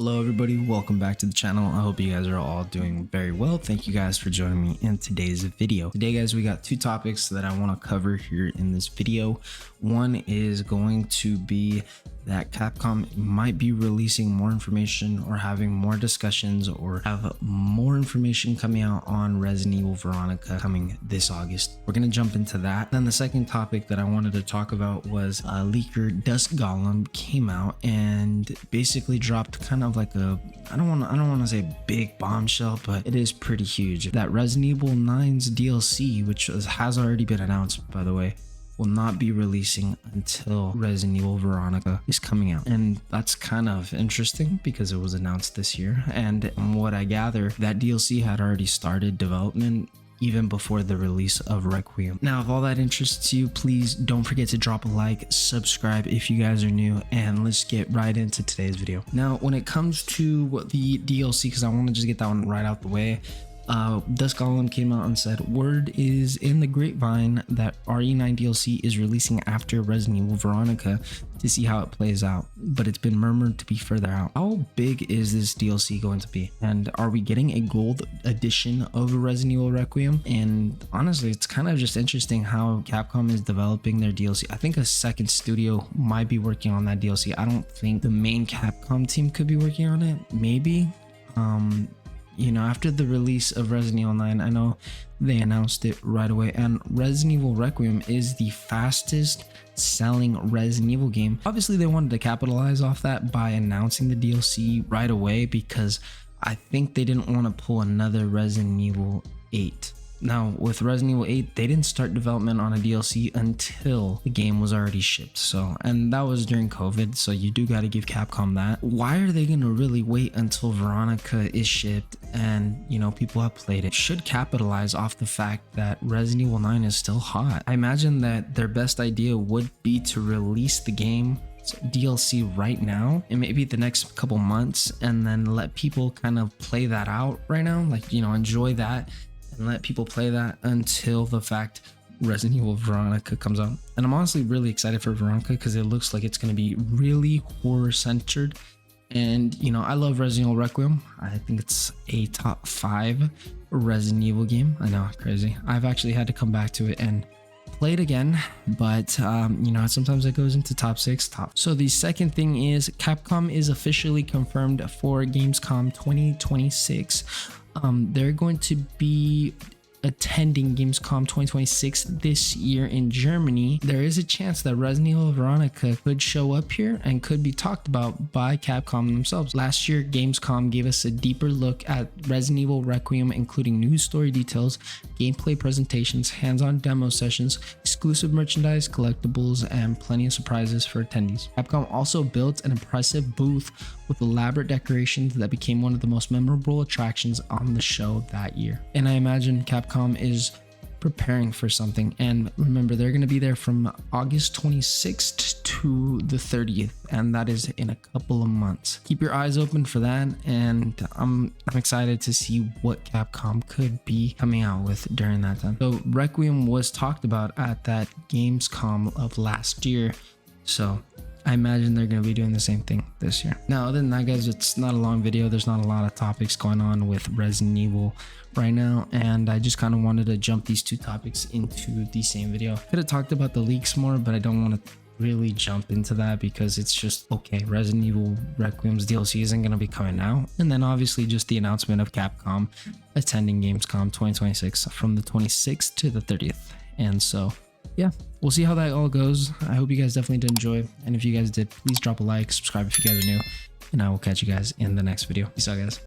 Hello everybody, welcome back to the channel. I hope you guys are all doing very well. Thank you guys for joining me in today's video. Today guys, we got two topics that I want to cover here in this video. One is going to be that Capcom might be releasing more information or having more discussions or have more information coming out on Resident Evil Veronica coming this August. We're going to jump into that. Then the second topic that I wanted to talk about was leaker Dusk Golem came out and basically dropped kind of like a, I don't want to say big bombshell, but it is pretty huge. That Resident Evil 9's DLC, which has already been announced by the way, will not be releasing until Resident Evil Veronica is coming out. And that's kind of interesting because it was announced this year. And from what I gather, that DLC had already started development even before the release of Requiem. Now, if all that interests you, please don't forget to drop a like, subscribe if you guys are new, and let's get right into today's video. Now, when it comes to the DLC, because I want to just get that one right out the way, Dusk Golem came out and said word is in the grapevine that RE9 DLC is releasing after Resident Evil Veronica to see how it plays out, but it's been murmured to be further out. How big is this DLC going to be? And are we getting a gold edition of Resident Evil Requiem? And honestly, it's kind of just interesting how Capcom is developing their DLC. I think a second studio might be working on that DLC. I don't think the main Capcom team could be working on it. Maybe. You know, after the release of Resident Evil 9, I know they announced it right away, and Resident Evil Requiem is the fastest selling Resident Evil game. Obviously, they wanted to capitalize off that by announcing the DLC right away because I think they didn't want to pull another Resident Evil 8. Now, with Resident Evil 8, they didn't start development on a DLC until the game was already shipped. So, and that was during COVID, so you do got to give Capcom that. Why are they going to really wait until Veronica is shipped and, you know, people have played it? Should capitalize off the fact that Resident Evil 9 is still hot. I imagine that their best idea would be to release the game DLC right now and maybe the next couple months, and then let people kind of play that out right now, like, you know, enjoy that and let people play that until the fact Resident Evil Veronica comes out. And I'm honestly really excited for Veronica because it looks like it's going to be really horror centered. And you know, I love Resident Evil Requiem. I think it's a top 5 Resident Evil game. I know, crazy. I've actually had to come back to it and play it again, but you know, sometimes it goes into top 6. So the second thing is Capcom is officially confirmed for Gamescom 2026. They're going to be attending Gamescom 2026 this year in Germany. There is a chance that Resident Evil Veronica could show up here and could be talked about by Capcom themselves. Last year, Gamescom gave us a deeper look at Resident Evil Requiem, including new story details, gameplay presentations, hands-on demo sessions, exclusive merchandise, collectibles, and plenty of surprises for attendees. Capcom also built an impressive booth with elaborate decorations that became one of the most memorable attractions on the show that year. And I imagine Capcom is preparing for something. And remember, they're going to be there from August 26th to the 30th, and that is in a couple of months. Keep your eyes open for that, and I'm excited to see what Capcom could be coming out with during that time. So Requiem was talked about at that Gamescom of last year, so I imagine they're going to be doing the same thing this year. Now, other than that, guys, it's not a long video. There's not a lot of topics going on with Resident Evil right now, and I just kind of wanted to jump these two topics into the same video. Could have talked about the leaks more, but I don't want to really jump into that because it's just, okay, Resident Evil Requiem's DLC isn't going to be coming out. And then obviously just the announcement of Capcom attending Gamescom 2026 from the 26th to the 30th. And so yeah, we'll see how that all goes. I hope you guys definitely did enjoy, and if you guys did, please drop a like, subscribe if you guys are new, and I will catch you guys in the next video. Peace out, guys.